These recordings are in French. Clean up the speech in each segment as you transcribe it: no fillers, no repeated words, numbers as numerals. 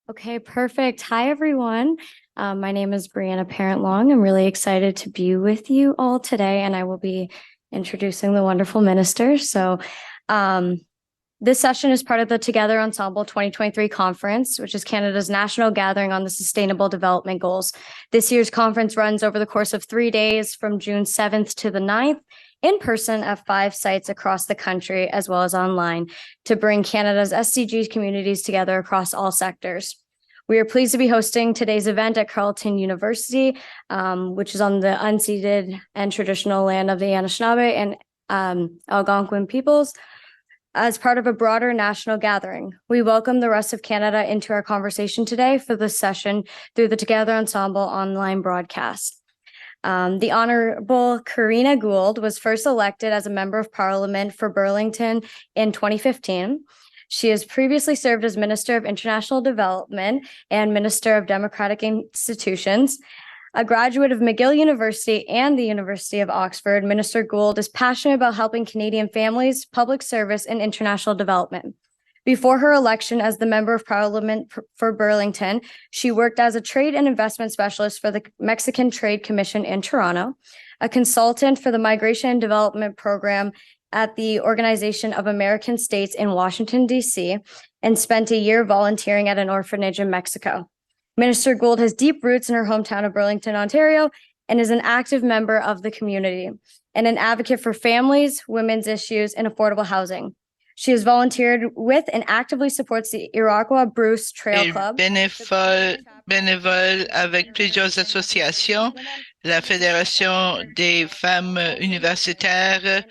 Okay, perfect. Hi, everyone. My name is Brianna Parent Long. I'm really excited to be with you all today, and I will be introducing the wonderful minister. Um, this session is part of the Together Ensemble 2023 conference, which is Canada's national gathering on the Sustainable Development Goals. This year's conference runs over the course of 3 days from June 7th to the 9th in person at 5 sites across the country, as well as online, to bring Canada's SDG communities together across all sectors. We are pleased to be hosting today's event at Carleton University, which is on the unceded and traditional land of the Anishinaabe and Algonquin peoples, as part of a broader national gathering. We welcome the rest of Canada into our conversation today for this session through the Together Ensemble online broadcast. The Honorable Karina Gould was first elected as a Member of Parliament for Burlington in 2015. She has previously served as Minister of International Development and Minister of Democratic Institutions. A graduate of McGill University and the University of Oxford, Minister Gould is passionate about helping Canadian families, public service, and international development. Before her election as the Member of Parliament for Burlington, she worked as a trade and investment specialist for the Mexican Trade Commission in Toronto, a consultant for the Migration and Development Program at the Organization of American States in Washington, D.C., and spent a year volunteering at an orphanage in Mexico. Minister Gould has deep roots in her hometown of Burlington, Ontario, and is an active member of the community and an advocate for families, women's issues, and affordable housing. She has volunteered with and actively supports the Iroquois Bruce Trail Club. Bénévole avec plusieurs associations, la Fédération des femmes universitaires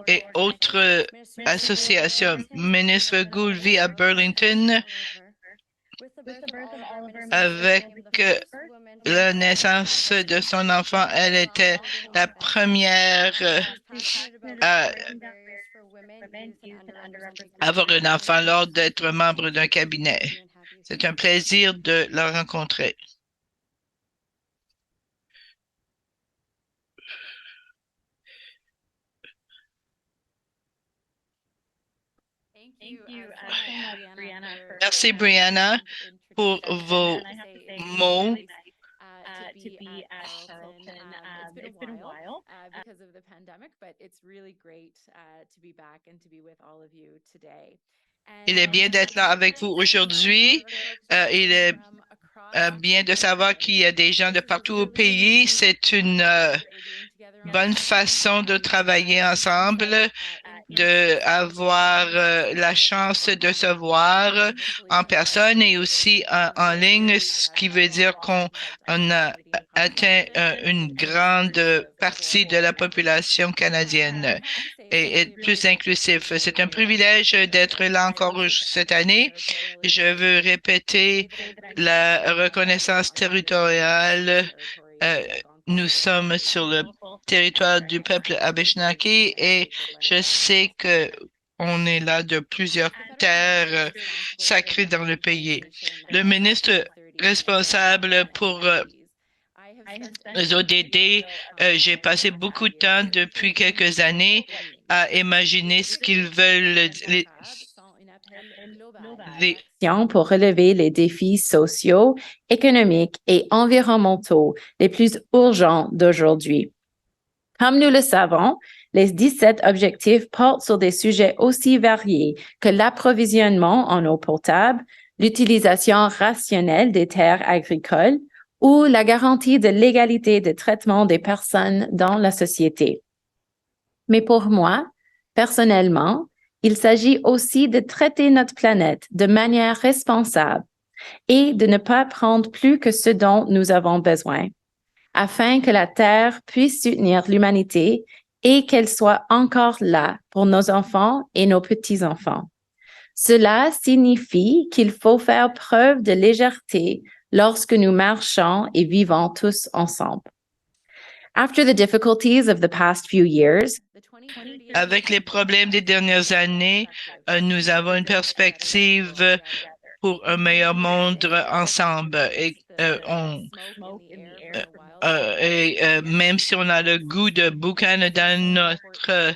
et autres associations. Ministre Gould vit à Burlington avec la naissance de son enfant. Elle était la première à avoir un enfant lors d'être membre d'un cabinet. C'est un plaisir de la rencontrer. Merci, Brianna, pour vos mots. To be at Carleton. It's been a while because of the pandemic, but it's really great to be back and to be with all of you today. Il est bien d'être là avec vous aujourd'hui. Il est bien de savoir qu'il y a des gens de partout au pays. C'est une bonne façon de travailler ensemble, de avoir la chance de se voir en personne et aussi en ligne, ce qui veut dire qu'on a atteint une grande partie de la population canadienne et être plus inclusif. C'est un privilège d'être là encore cette année. Je veux répéter la reconnaissance territoriale. Nous sommes sur le territoire du peuple Anishinaabe et je sais que on est là de plusieurs terres sacrées dans le pays. Le ministre responsable pour les ODD, j'ai passé beaucoup de temps depuis quelques années à imaginer ce qu'ils veulent pour relever les défis sociaux, économiques et environnementaux les plus urgents d'aujourd'hui. Comme nous le savons, les 17 objectifs portent sur des sujets aussi variés que l'approvisionnement en eau potable, l'utilisation rationnelle des terres agricoles ou la garantie de l'égalité de traitement des personnes dans la société. Mais pour moi, personnellement, il s'agit aussi de traiter notre planète de manière responsable et de ne pas prendre plus que ce dont nous avons besoin, afin que la Terre puisse soutenir l'humanité et qu'elle soit encore là pour nos enfants et nos petits-enfants. Cela signifie qu'il faut faire preuve de légèreté lorsque nous marchons et vivons tous ensemble. After the difficulties of the past few years, avec les problèmes des dernières années, nous avons une perspective pour un meilleur monde ensemble. Et, même si on a le goût de boucan dans notre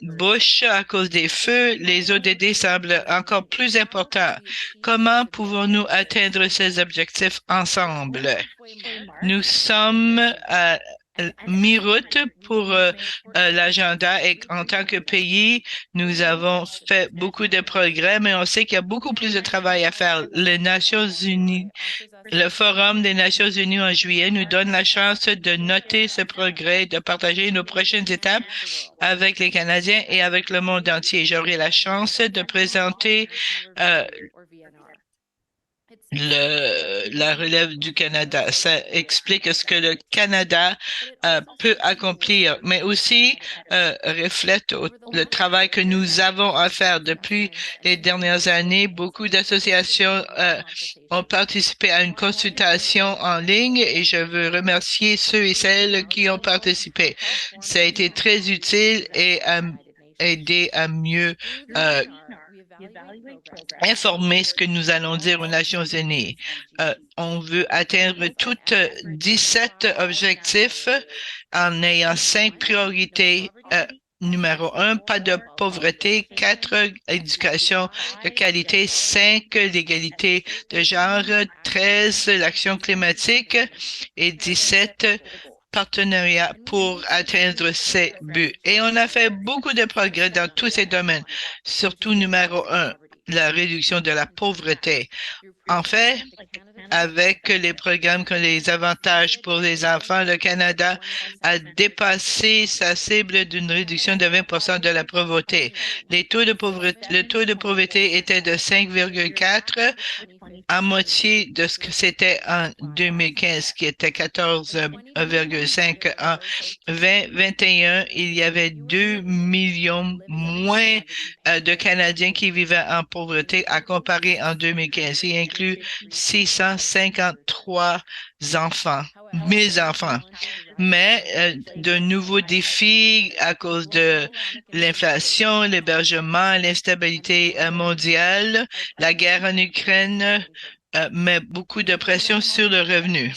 Bush à cause des feux, les ODD semblent encore plus importants. Comment pouvons-nous atteindre ces objectifs ensemble? Nous sommes à mi-route pour l'agenda et en tant que pays, nous avons fait beaucoup de progrès, mais on sait qu'il y a beaucoup plus de travail à faire. Les Nations Unies, le Forum des Nations Unies en juillet nous donne la chance de noter ce progrès, de partager nos prochaines étapes avec les Canadiens et avec le monde entier. J'aurai la chance de présenter la relève du Canada. Ça explique ce que le Canada peut accomplir, mais aussi reflète le travail que nous avons à faire depuis les dernières années. Beaucoup d'associations ont participé à une consultation en ligne et je veux remercier ceux et celles qui ont participé. Ça a été très utile et aidé à mieux informer ce que nous allons dire aux Nations Unies. On veut atteindre toutes 17 objectifs en ayant 5 priorités. Numéro 1, pas de pauvreté. 4, éducation de qualité. 5, l'égalité de genre. 13, l'action climatique. Et 17, partenariat pour atteindre ces buts. Et on a fait beaucoup de progrès dans tous ces domaines, surtout numéro 1, la réduction de la pauvreté. En fait, avec les programmes comme les avantages pour les enfants, le Canada a dépassé sa cible d'une réduction de 20% de la pauvreté. Le taux de pauvreté était de 5,4, à moitié de ce que c'était en 2015, qui était 14,5. En 2021, il y avait 2 millions moins de Canadiens qui vivaient en pauvreté à comparer en 2015. Il inclut 653 enfants, 1000 enfants. Mais de nouveaux défis à cause de l'inflation, l'hébergement, l'instabilité mondiale, la guerre en Ukraine met beaucoup de pression sur le revenu.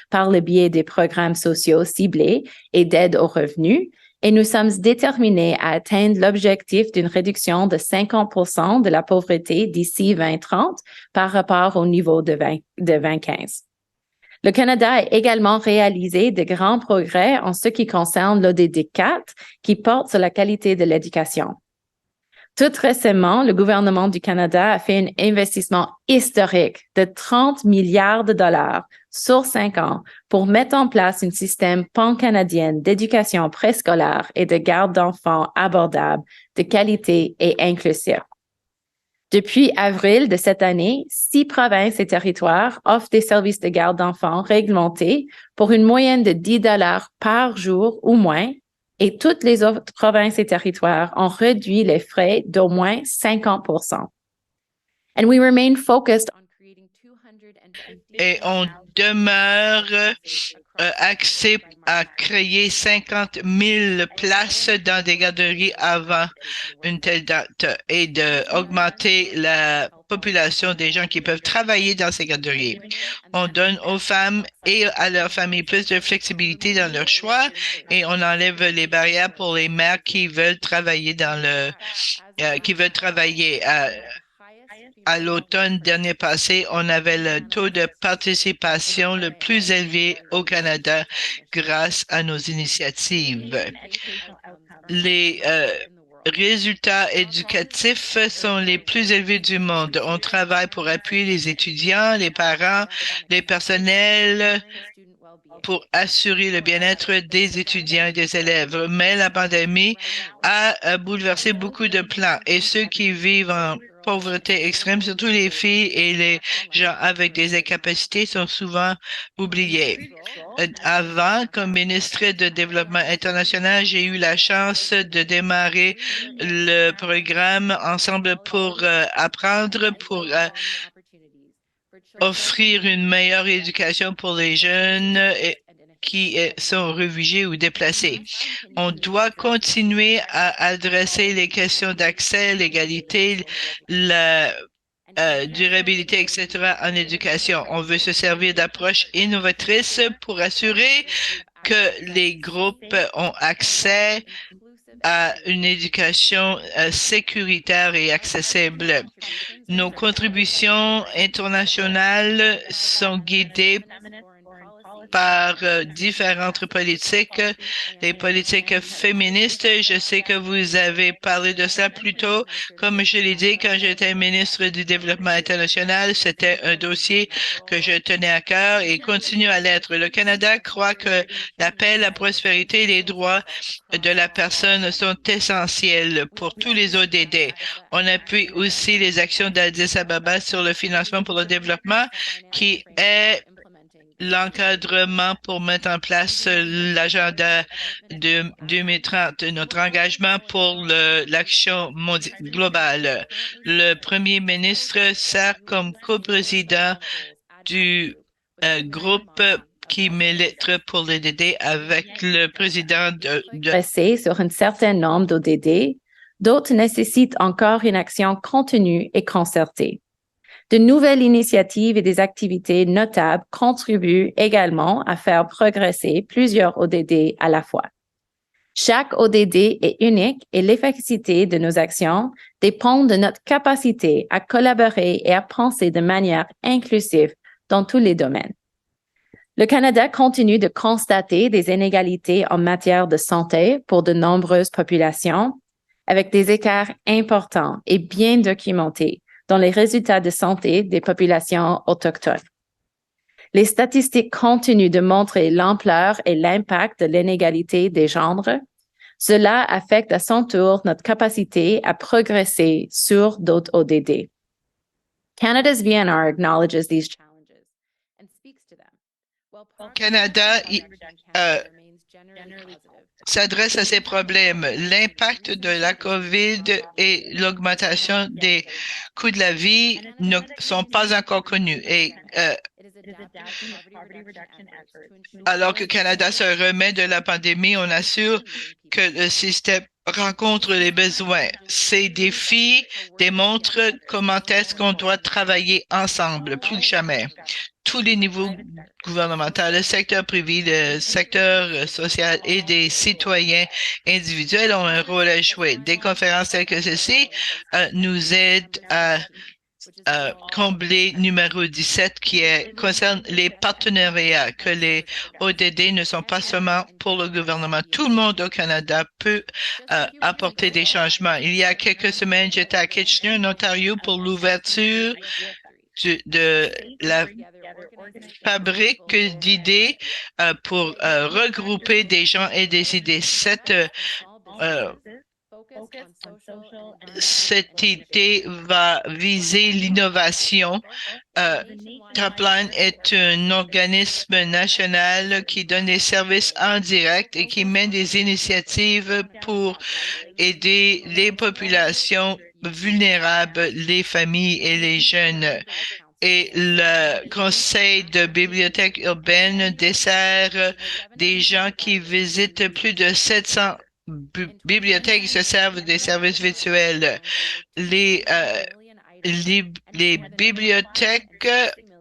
Par le biais des programmes sociaux ciblés et d'aide aux revenus, et nous sommes déterminés à atteindre l'objectif d'une réduction de 50% de la pauvreté d'ici 2030 par rapport au niveau de 2015. Le Canada a également réalisé de grands progrès en ce qui concerne l'ODD 4 qui porte sur la qualité de l'éducation. Tout récemment, le gouvernement du Canada a fait un investissement historique de 30 milliards de dollars sur 5 ans pour mettre en place un système pan-canadien d'éducation préscolaire et de garde d'enfants abordable, de qualité et inclusif. Depuis avril de cette année, 6 provinces et territoires offrent des services de garde d'enfants réglementés pour une moyenne de 10 dollars par jour ou moins, et toutes les autres provinces et territoires ont réduit les frais d'au moins 50%. And we remain focused on creating 250,000 Et on demeure axé à créer 50 000 places dans des garderies avant une telle date et d'augmenter la population des gens qui peuvent travailler dans ces garderies. On donne aux femmes et à leurs familles plus de flexibilité dans leur choix et on enlève les barrières pour les mères qui veulent travailler à l'automne dernier passé, on avait le taux de participation le plus élevé au Canada grâce à nos initiatives. Les résultats éducatifs sont les plus élevés du monde. On travaille pour appuyer les étudiants, les parents, les personnels, pour assurer le bien-être des étudiants et des élèves. Mais la pandémie a bouleversé beaucoup de plans et ceux qui vivent en pauvreté extrême, surtout les filles et les gens avec des incapacités, sont souvent oubliés. Avant, comme ministre de Développement international, j'ai eu la chance de démarrer le programme Ensemble pour apprendre, pour offrir une meilleure éducation pour les jeunes qui sont réfugiés ou déplacés. On doit continuer à adresser les questions d'accès, l'égalité, la durabilité, etc. en éducation. On veut se servir d'approches innovatrices pour assurer que les groupes ont accès à une éducation sécuritaire et accessible. Nos contributions internationales sont guidées par différentes politiques, les politiques féministes. Je sais que vous avez parlé de ça plus tôt. Comme je l'ai dit, quand j'étais ministre du Développement international, c'était un dossier que je tenais à cœur et continue à l'être. Le Canada croit que la paix, la prospérité et les droits de la personne sont essentiels pour tous les ODD. On appuie aussi les actions d'Addis Ababa sur le financement pour le développement, qui est l'encadrement pour mettre en place l'agenda de 2030, notre engagement pour l'action globale. Le premier ministre sert comme coprésident du groupe qui milite pour l'ODD avec le président Progresser sur un certain nombre d'ODD, d'autres nécessitent encore une action contenue et concertée. De nouvelles initiatives et des activités notables contribuent également à faire progresser plusieurs ODD à la fois. Chaque ODD est unique et l'efficacité de nos actions dépend de notre capacité à collaborer et à penser de manière inclusive dans tous les domaines. Le Canada continue de constater des inégalités en matière de santé pour de nombreuses populations, avec des écarts importants et bien documentés dans les résultats de santé des populations autochtones. Les statistiques continuent de montrer l'ampleur et l'impact de l'inégalité des genres. Cela affecte à son tour notre capacité à progresser sur d'autres ODD. Canada's VNR acknowledges these challenges and speaks to them. Canada s'adresse à ces problèmes. L'impact de la COVID et l'augmentation des coûts de la vie ne sont pas encore connus. Et alors que Canada se remet de la pandémie, on assure que le système rencontre les besoins. Ces défis démontrent comment est-ce qu'on doit travailler ensemble, plus que jamais. Tous les niveaux gouvernementaux, le secteur privé, le secteur social et des citoyens individuels ont un rôle à jouer. Des conférences telles que ceci nous aident à combler numéro 17 concerne les partenariats, que les ODD ne sont pas seulement pour le gouvernement. Tout le monde au Canada peut apporter des changements. Il y a quelques semaines, j'étais à Kitchener, en Ontario, pour l'ouverture de la fabrique d'idées pour regrouper des gens et des idées. Cette idée va viser l'innovation. Topline est un organisme national qui donne des services en direct et qui mène des initiatives pour aider les populations vulnérables, les familles et les jeunes. Et le Conseil de bibliothèque urbaine dessert des gens qui visitent plus de 700 bibliothèques qui se servent des services virtuels. Les bibliothèques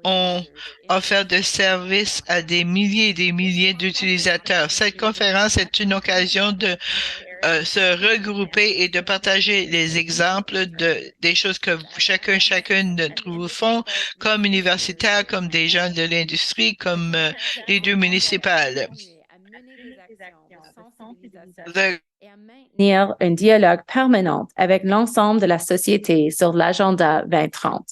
ont offert des services à des milliers et des milliers d'utilisateurs. Cette conférence est une occasion de se regrouper et de partager les exemples des choses que chacune d'entre vous font, comme universitaires, comme des gens de l'industrie, comme les deux municipales. Maintenir un dialogue permanent avec l'ensemble de la société sur l'agenda 2030.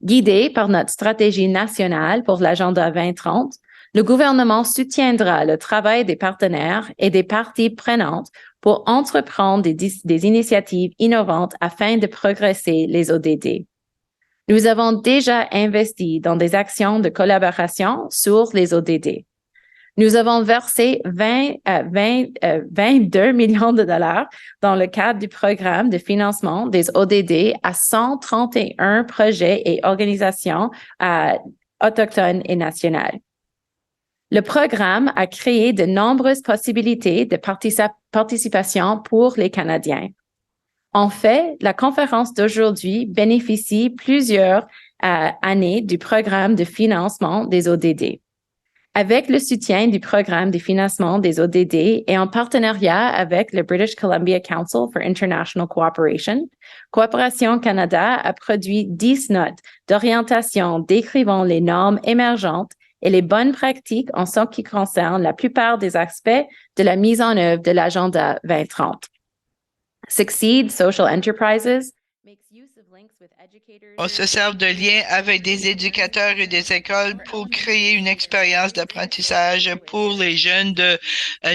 Guidé par notre stratégie nationale pour l'agenda 2030, le gouvernement soutiendra le travail des partenaires et des parties prenantes pour entreprendre des initiatives innovantes afin de progresser les ODD. Nous avons déjà investi dans des actions de collaboration sur les ODD. Nous avons versé 22 millions de dollars dans le cadre du programme de financement des ODD à 131 projets et organisations autochtones et nationales. Le programme a créé de nombreuses possibilités de participation pour les Canadiens. En fait, la conférence d'aujourd'hui bénéficie plusieurs années du programme de financement des ODD. Avec le soutien du programme de financement des ODD et en partenariat avec le British Columbia Council for International Cooperation, Coopération Canada a produit 10 notes d'orientation décrivant les normes émergentes et les bonnes pratiques en ce qui concerne la plupart des aspects de la mise en œuvre de l'Agenda 2030. Succeed Social Enterprises. On se sert de liens avec des éducateurs et des écoles pour créer une expérience d'apprentissage pour les jeunes de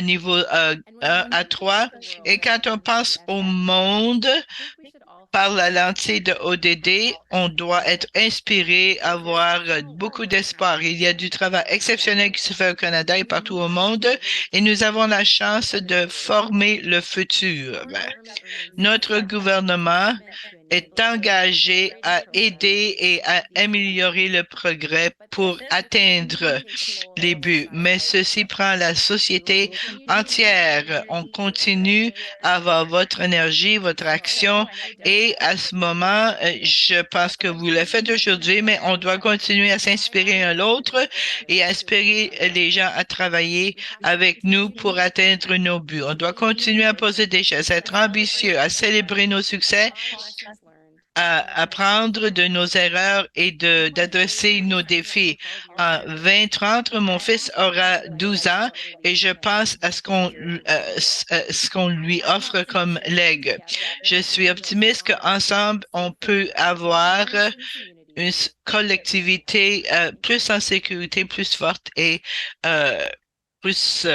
niveau 1 à 3. Et quand on pense au monde par la lentille de ODD, on doit être inspiré, avoir beaucoup d'espoir. Il y a du travail exceptionnel qui se fait au Canada et partout au monde, et nous avons la chance de former le futur. Notre gouvernement est engagé à aider et à améliorer le progrès pour atteindre les buts. Mais ceci prend la société entière. On continue à avoir votre énergie, votre action et à ce moment, je pense que vous le faites aujourd'hui, mais on doit continuer à s'inspirer un l'autre et à inspirer les gens à travailler avec nous pour atteindre nos buts. On doit continuer à poser des gestes, être ambitieux, à célébrer nos succès, à apprendre de nos erreurs et d'adresser nos défis. En 2030, mon fils aura 12 ans et je pense à ce qu'on lui offre comme legs. Je suis optimiste qu'ensemble, on peut avoir une collectivité plus en sécurité, plus forte et plus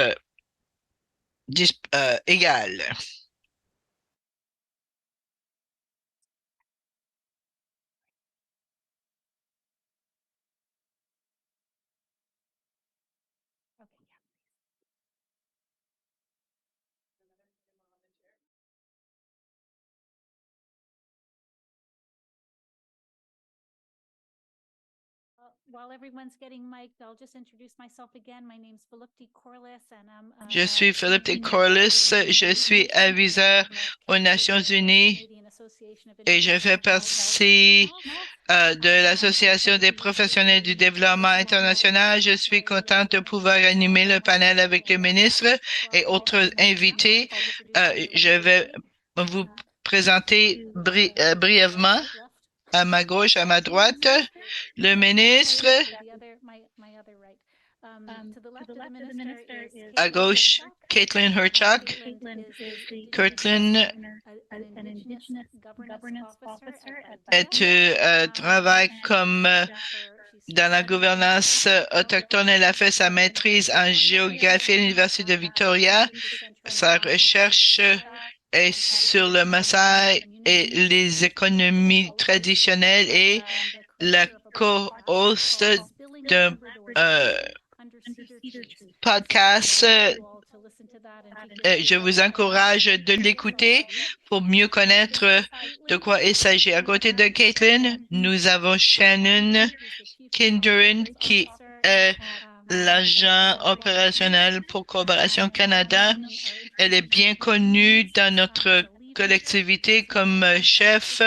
égale. Je suis Philippe T. Corliss, je suis aviseur aux Nations Unies et je fais partie de l'Association des professionnels du développement international. Je suis contente de pouvoir animer le panel avec les ministres et autres invités. Je vais vous présenter brièvement à ma gauche, à ma droite, le ministre. À gauche, Caitlin Herchuk. Caitlin travaille comme dans la gouvernance autochtone. Elle a fait sa maîtrise en géographie à l'Université de Victoria. Sa recherche est sur le Maasai et les économies traditionnelles et la co-host d'un podcast. Je vous encourage de l'écouter pour mieux connaître de quoi il s'agit. À côté de Caitlin, nous avons Shannon Kinderin qui est l'agent opérationnel pour Coopération Canada. Elle est bien connue dans notre collectivité comme chef.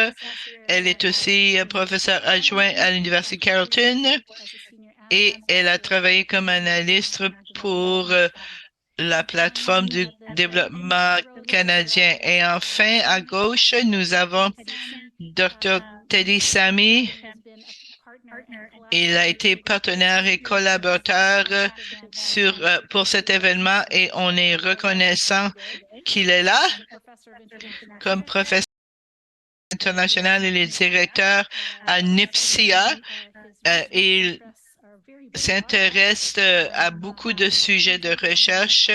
Elle est aussi professeure adjoint à l'Université Carleton et elle a travaillé comme analyste pour la plateforme du développement canadien. Et enfin, à gauche, nous avons Dr. Teddy Sami. Il a été partenaire et collaborateur pour cet événement et on est reconnaissant qu'il est là comme professeur international et le directeur à NIPSIA. Il s'intéresse à beaucoup de sujets de recherche,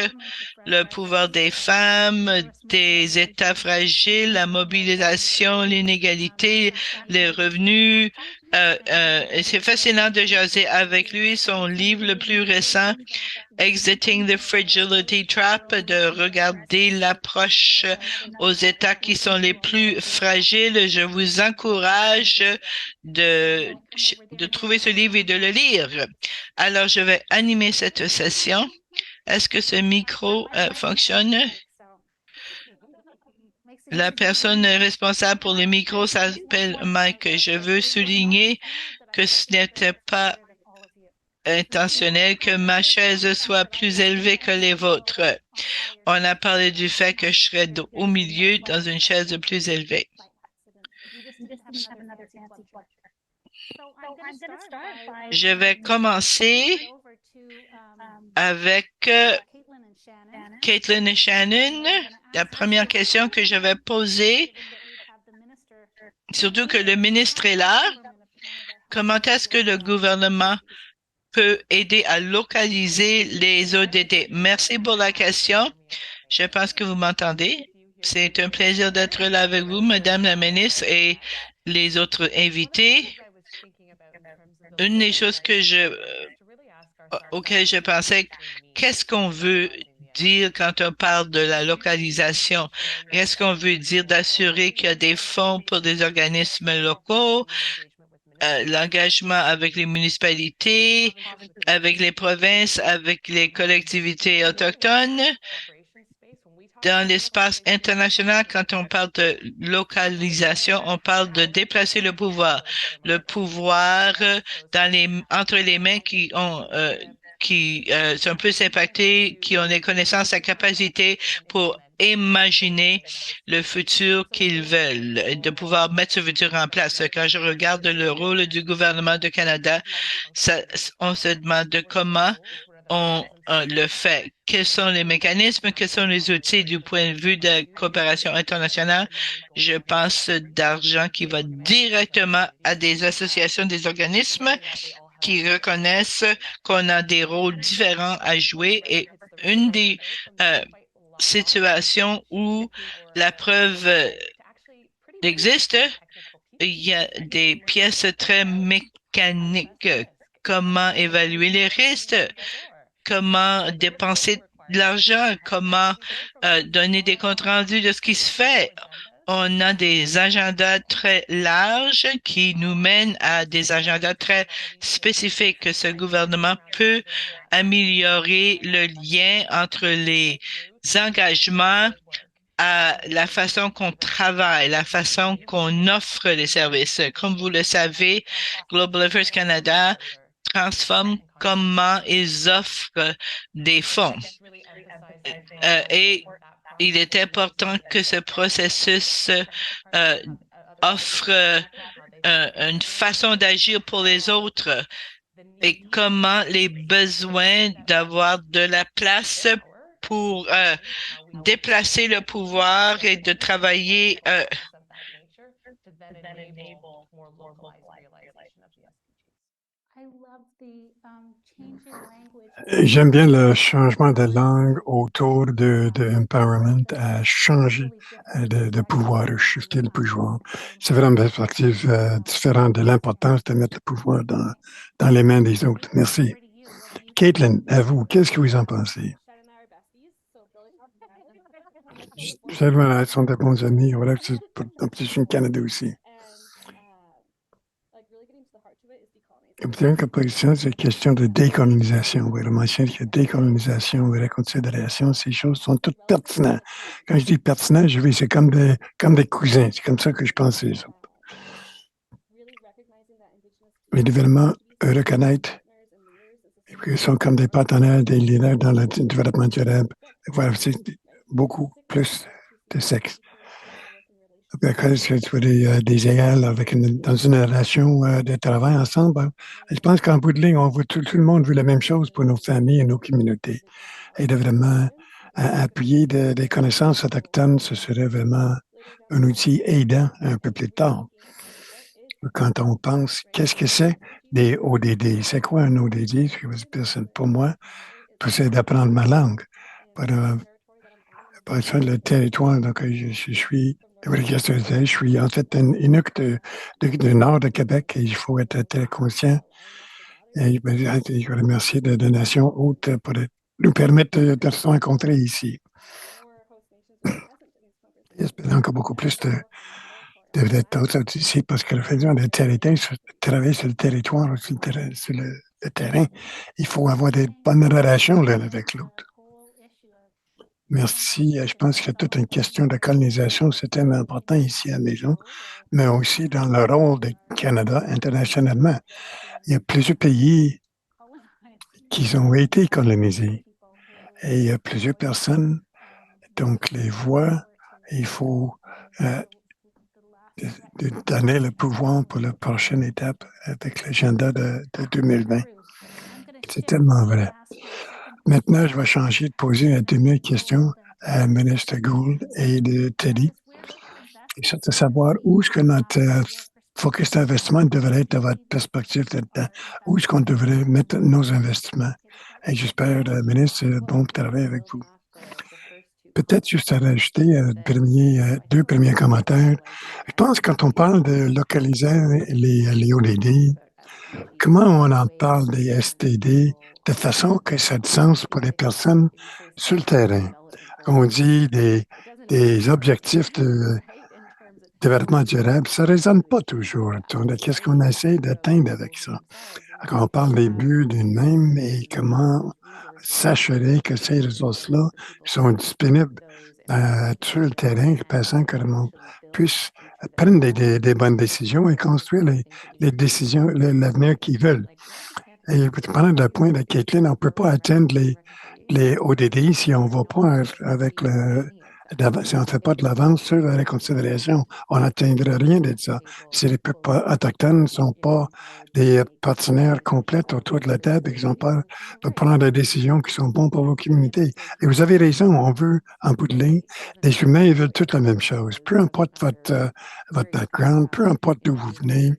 le pouvoir des femmes, des États fragiles, la mobilisation, l'inégalité, les revenus. C'est fascinant de jaser avec lui. Son livre le plus récent, Exiting the Fragility Trap, de regarder l'approche aux États qui sont les plus fragiles. Je vous encourage de trouver ce livre et de le lire. Alors, je vais animer cette session. Est-ce que ce micro fonctionne? La personne responsable pour les micros s'appelle Mike. Je veux souligner que ce n'était pas intentionnel que ma chaise soit plus élevée que les vôtres. On a parlé du fait que je serais au milieu dans une chaise plus élevée. Je vais commencer avec Caitlin et Shannon. La première question que je vais poser, surtout que le ministre est là, comment est-ce que le gouvernement peut aider à localiser les ODD? Merci pour la question. Je pense que vous m'entendez. C'est un plaisir d'être là avec vous, Madame la ministre, et les autres invités. Une des choses auxquelles je pensais, qu'est-ce qu'on veut dire quand on parle de la localisation? Est-ce qu'on veut dire d'assurer qu'il y a des fonds pour des organismes locaux, l'engagement avec les municipalités, avec les provinces, avec les collectivités autochtones? Dans l'espace international, quand on parle de localisation, on parle de déplacer le pouvoir. Le pouvoir entre les mains qui sont plus impactées, qui ont les connaissances, la capacité pour imaginer le futur qu'ils veulent, et de pouvoir mettre ce futur en place. Quand je regarde le rôle du gouvernement du Canada, on se demande comment on le fait. Quels sont les mécanismes, quels sont les outils du point de vue de coopération internationale? Je pense d'argent qui va directement à des associations, des organismes qui reconnaissent qu'on a des rôles différents à jouer et une des situations où la preuve existe, il y a des pièces très mécaniques. Comment évaluer les risques? Comment dépenser de l'argent, comment donner des comptes rendus de ce qui se fait. On a des agendas très larges qui nous mènent à des agendas très spécifiques que ce gouvernement peut améliorer le lien entre les engagements à la façon qu'on travaille, la façon qu'on offre les services. Comme vous le savez, Global Affairs Canada transforme comment ils offrent des fonds. Et il est important que ce processus offre une façon d'agir pour les autres et comment les besoins d'avoir de la place pour déplacer le pouvoir et de travailler J'aime bien le changement de langue autour de empowerment, à changer de pouvoir, shifter le pouvoir. C'est vraiment une perspective différente de l'importance de mettre le pouvoir dans les mains des autres. Merci. Caitlin, à vous, qu'est-ce que vous en pensez? Voilà, sont de bons amis. Voilà, en plus, une Canada aussi. Bien que position, c'est question de décolonisation. Vous avez mentionné que décolonisation et réconciliation, ces choses sont toutes pertinentes. Quand je dis pertinent, je vais, c'est comme des cousins. C'est comme ça que je pense. Mais évidemment, reconnaître qu'ils sont comme des partenaires, des leaders dans le développement durable. Voilà, c'est beaucoup plus de sexe. Des égales dans une relation de travail ensemble. Je pense qu'en bout de ligne, on veut tout le monde veut la même chose pour nos familles et nos communautés. Et de vraiment appuyer des connaissances autochtones, ce serait vraiment un outil aidant un peu plus tard. Quand on pense, qu'est-ce que c'est des ODD? C'est quoi un ODD? Pour moi, c'est d'apprendre ma langue. Par exemple, le territoire, donc je suis je suis en fait un Inuk du nord de Québec et il faut être très conscient. Et je remercie de Nations Hautes pour nous permettre de se rencontrer ici. J'espère encore beaucoup plus d'être ici parce que le fait de travailler sur le territoire, sur le terrain, il faut avoir des bonnes relations l'un avec l'autre. Merci. Je pense qu'il y a toute une question de colonisation. C'est tellement important ici à la maison, mais aussi dans le rôle du Canada internationalement. Il y a plusieurs pays qui ont été colonisés. Et il y a plusieurs personnes, donc les voix, il faut de donner le pouvoir pour la prochaine étape avec l'agenda de 2020. C'est tellement vrai. Maintenant, je vais changer de poser une dernière question à ministre Gould et de Teddy. Et c'est de savoir où est-ce que notre focus d'investissement devrait être de votre perspective là-dedans. Où est-ce qu'on devrait mettre nos investissements? Et j'espère, ministre, bon travail avec vous. Peut-être juste à rajouter deux premiers commentaires. Je pense que quand on parle de localiser les ODD, comment on en parle des STD de façon que ça a du sens pour les personnes sur le terrain? On dit des objectifs de développement durable, ça ne résonne pas toujours. Qu'est-ce qu'on essaie d'atteindre avec ça? Quand on parle des buts d'une même et comment s'assurer que ces ressources-là sont disponibles sur le terrain, passant que le monde puisse prendre des bonnes décisions et construire les décisions, l'avenir qu'ils veulent. Et pendant le point de Caitlin, on ne peut pas atteindre les ODD si on ne va pas avec si on ne fait pas de l'avance sur la réconciliation, on n'atteindra rien de ça. Si les peuples autochtones ne sont pas des partenaires complets autour de la table et qu'ils n'ont pas de prendre des décisions qui sont bonnes pour vos communautés. Et vous avez raison, on veut, en bout de ligne, les humains, ils veulent toute la même chose. Peu importe votre background, peu importe d'où vous venez,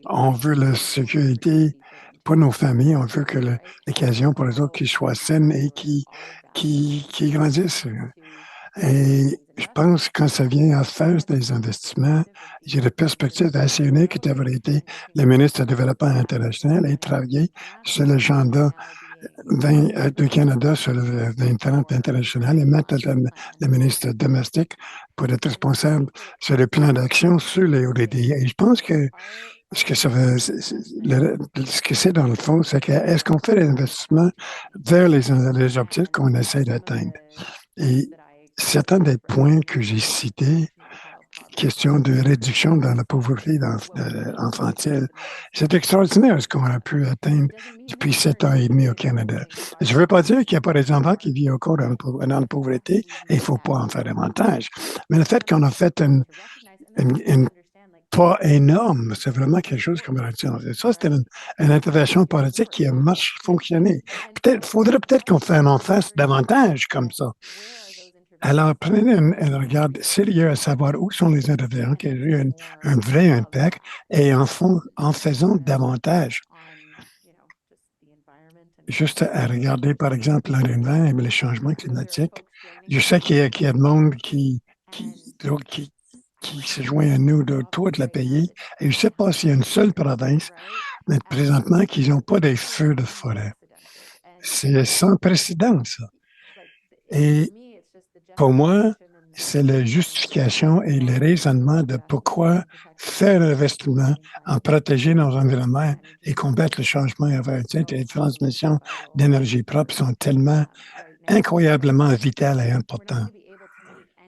on veut la sécurité pour nos familles, on veut que l'occasion pour les autres qu'ils soient saines et qui grandissent. Et je pense que quand ça vient à faire des investissements, j'ai la perspective assez unique qui devrait être le ministre du Développement international et travailler sur l'agenda du Canada sur le 2030 international et mettre le ministre domestique pour être responsable sur le plan d'action sur les ODD. Et je pense que ce que c'est dans le fond, c'est que est-ce qu'on fait des investissements vers les objectifs qu'on essaie d'atteindre? Et certains des points que j'ai cités, question de réduction dans la pauvreté infantile, c'est extraordinaire ce qu'on a pu atteindre depuis 7 ans et demi au Canada. Je ne veux pas dire qu'il n'y a pas des enfants qui vivent encore dans la pauvreté et il ne faut pas en faire davantage. Mais le fait qu'on a fait une pas énorme, c'est vraiment quelque chose comme ça, c'était une intervention politique qui a fonctionné. Faudrait peut-être qu'on en fasse davantage comme ça. Alors, prenez un regard sérieux à savoir où sont les intervenants qui ont eu un vrai impact et en faisant davantage. Juste à regarder, par exemple, l'environnement et les changements climatiques. Je sais qu'il y a de monde qui se joint à nous autour de la pays. Et je ne sais pas s'il y a une seule province, mais présentement, qu'ils n'ont pas des feux de forêt. C'est sans précédent, ça. Et pour moi, c'est la justification et le raisonnement de pourquoi faire l'investissement en protéger nos environnements et combattre le changement climatique et les transmissions d'énergie propre sont tellement incroyablement vitales et importantes.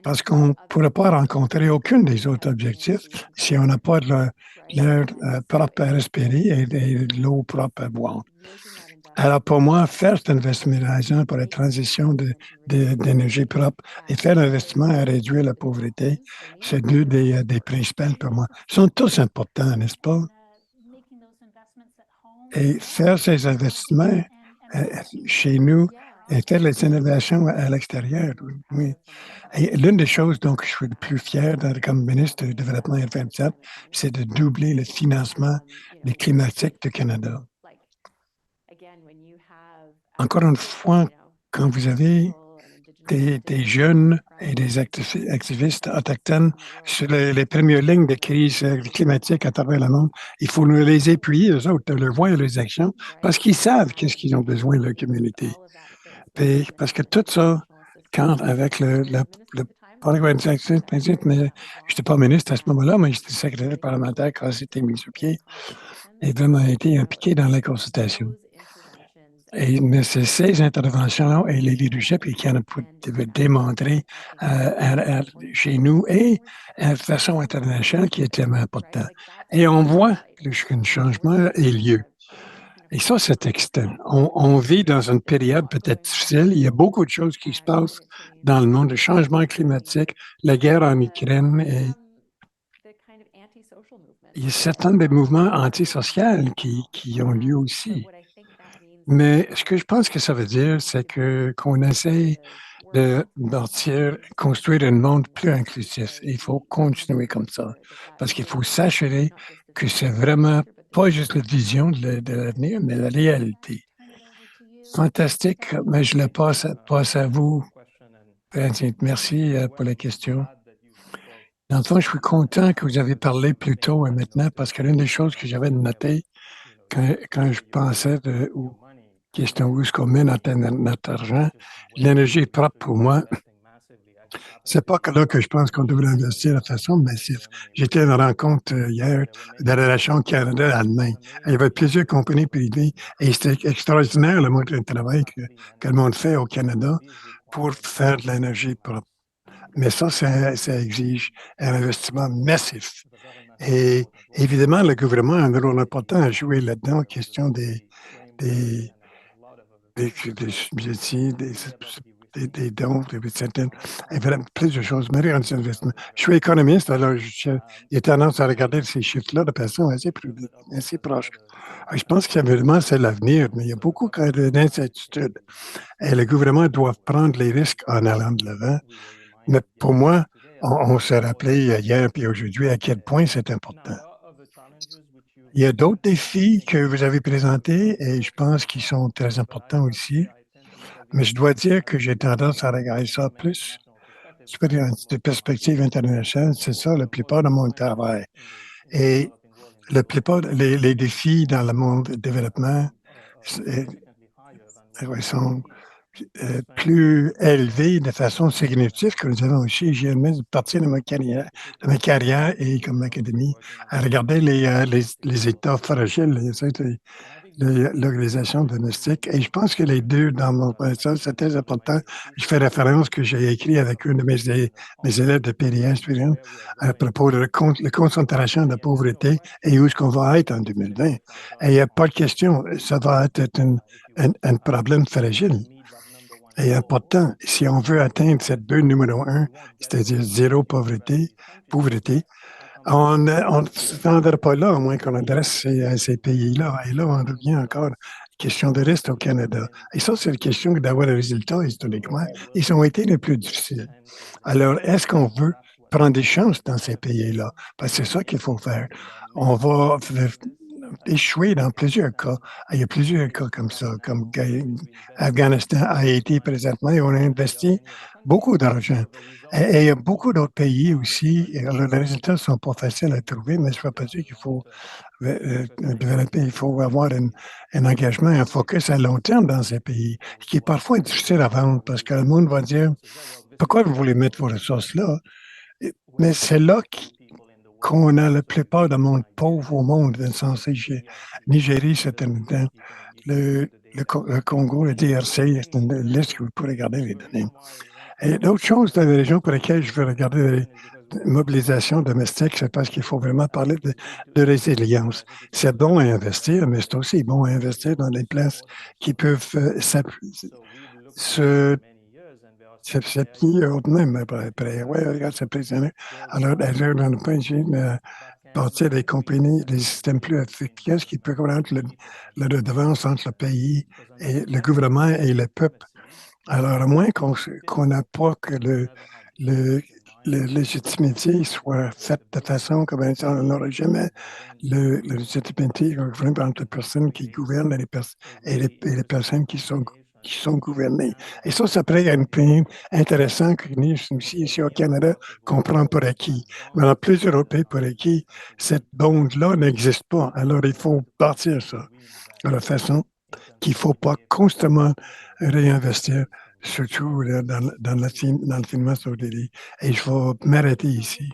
Parce qu'on ne pourrait pas rencontrer aucun des autres objectifs si on n'a pas de l'air propre à respirer et de l'eau propre à boire. Alors, pour moi, faire cet investissement pour la transition d'énergie propre et faire l'investissement à réduire la pauvreté, c'est deux des principales pour moi. Ils sont tous importants, n'est-ce pas? Et faire ces investissements chez nous et faire les innovations à l'extérieur, oui. Et l'une des choses dont je suis le plus fier comme ministre du Développement international, c'est de doubler le financement des climatiques du Canada. Encore une fois, quand vous avez des jeunes et des activistes autochtones sur les premières lignes de crise climatique à travers le monde, il faut nous les appuyer, eux autres, de leur voir les actions, parce qu'ils savent qu'est-ce qu'ils ont besoin de leur communauté. Et parce que tout ça, quand avec le l'organisation, mais je n'étais pas ministre à ce moment-là, mais j'étais secrétaire parlementaire quand c'était mis sur pied et vraiment été impliqué dans la consultation. Mais c'est ces interventions et les leaderships qui ont démontré chez nous et de façon internationale qui est tellement important. Et on voit qu'un changement ait lieu. Et ça, c'est excitant. On vit dans une période peut-être difficile. Il y a beaucoup de choses qui se passent dans le monde, le changement climatique, la guerre en Ukraine, et il y a certains des mouvements antisociaux qui ont lieu aussi. Mais ce que je pense que ça veut dire, c'est qu'on essaie de bâtir, construire un monde plus inclusif. Il faut continuer comme ça parce qu'il faut s'assurer que c'est vraiment pas juste la vision de l'avenir, mais la réalité. Fantastique, mais je le passe à vous, Francine. Merci pour la question. Dans le fond, je suis content que vous avez parlé plus tôt et maintenant parce que l'une des choses que j'avais notées quand je pensais aux questions où est-ce qu'on met notre argent, l'énergie est propre pour moi. C'est pas que là que je pense qu'on devrait investir de façon massive. J'étais à une rencontre hier de la relation Canada-Allemagne. Il y avait plusieurs compagnies privées et c'était extraordinaire le monde de travail que le monde fait au Canada pour faire de l'énergie propre. Mais ça exige un investissement massif. Et évidemment, le gouvernement a un rôle important à jouer là-dedans, question des subsides, des dons, certaines, plusieurs choses, mais rien d'investissement. Je suis économiste, alors j'ai tendance à regarder ces chiffres-là de façon assez proche. Je pense qu'évidemment, c'est l'avenir, mais il y a beaucoup d'incertitudes. Et le gouvernement doit prendre les risques en allant de l'avant. Mais pour moi, on s'est rappelé hier et aujourd'hui à quel point c'est important. Il y a d'autres défis que vous avez présentés et je pense qu'ils sont très importants aussi. Mais je dois dire que j'ai tendance à regarder ça plus de perspective internationale. C'est ça la plupart de mon travail. Et la plupart les défis dans le monde du développement sont plus élevés de façon significative que nous avons aussi. J'ai aimé partir de ma carrière et comme académie à regarder les États fragiles, l'organisation domestique. Et je pense que les deux, dans mon professeur, c'est très important. Je fais référence que j'ai écrit avec une de mes élèves de PDS à propos de la concentration de la pauvreté et où est-ce qu'on va être en 2020. Et il n'y a pas de question, ça va être un problème fragile et important. Si on veut atteindre cette but numéro 1, c'est-à-dire zéro pauvreté, on ne se rendra pas là, à moins qu'on adresse ces pays-là. Et là, on revient encore question de reste au Canada. Et ça, c'est la question d'avoir les résultats historiquement. Ils ont été les plus difficiles. Alors, est-ce qu'on veut prendre des chances dans ces pays-là? Parce que c'est ça qu'il faut faire. On va échouer dans plusieurs cas. Il y a plusieurs cas comme ça, comme Afghanistan, Haïti présentement, et on a investi beaucoup d'argent. Et il y a beaucoup d'autres pays aussi. Et alors, les résultats ne sont pas faciles à trouver, mais je ne veux pas dire qu'il faut développer, il faut avoir un engagement, un focus à long terme dans ces pays, qui est parfois difficile à vendre parce que le monde va dire pourquoi vous voulez mettre vos ressources là? Mais c'est là qu'on a la plupart du monde pauvre au monde, dans le sens Nigérie, c'est le Congo, le DRC, c'est une liste que vous pouvez regarder les données. Et d'autres choses dans les régions pour lesquelles je veux regarder la mobilisation domestique, c'est parce qu'il faut vraiment parler de résilience. C'est bon à investir, mais c'est aussi bon à investir dans des places qui peuvent se plier eux-mêmes après. Oui, regarde, c'est prisonnier. Alors, d'ailleurs, dans le point, j'ai partir des compagnies, des systèmes plus efficaces qui peuvent rendre la redevance entre le pays et le gouvernement et le peuple. Alors, à moins qu'on n'a pas que la légitimité soit faite de façon comme on n'aura jamais la légitimité entre les personnes qui gouvernent et les personnes qui sont gouvernées. Et ça pourrait être un point intéressant que nous, ici au Canada, qu'on prend pour acquis. Mais dans plusieurs autres pays pour acquis, cette bande-là n'existe pas. Alors, il faut partir ça de la façon qu'il ne faut pas constamment réinvestir, surtout dans le financement délit. Et je vais m'arrêter ici.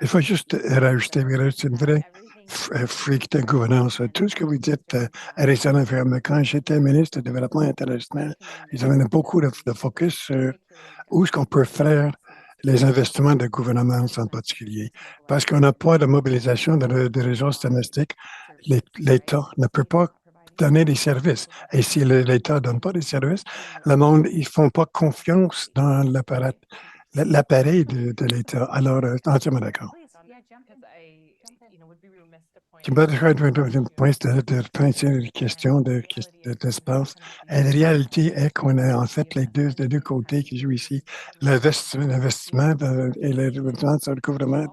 Il faut juste rajouter, c'est une vraie freak de gouvernance. Tout ce que vous dites récemment, mais quand j'étais ministre du Développement international, ils avaient beaucoup de focus sur où est-ce qu'on peut faire les investissements de gouvernance en particulier. Parce qu'on n'a pas de mobilisation de ressources domestiques, l'État ne peut pas donner des services. Et si l'État ne donne pas des services, le monde, ils ne font pas confiance dans l'appareil de l'État. Alors, entièrement d'accord. Tu me donnes point de pincer une question d'espace. Et la réalité est qu'on a en fait les deux côtés qui jouent ici. L'investissement et le gouvernement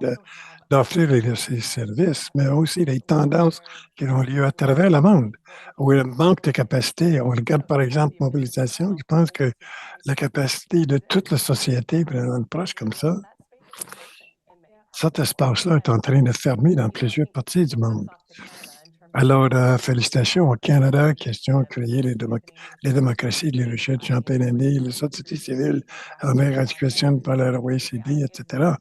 d'offrir ces services, mais aussi les tendances qui ont lieu à travers le monde, où il y a un manque de capacité. On regarde par exemple mobilisation, je pense que la capacité de toute la société, dans une proche comme ça, cet espace-là est en train de fermer dans plusieurs parties du monde. Alors, félicitations au Canada, question de créer les démocraties, les recherches de Jean Pénani, la société civile, la éducation par la OECD, etc.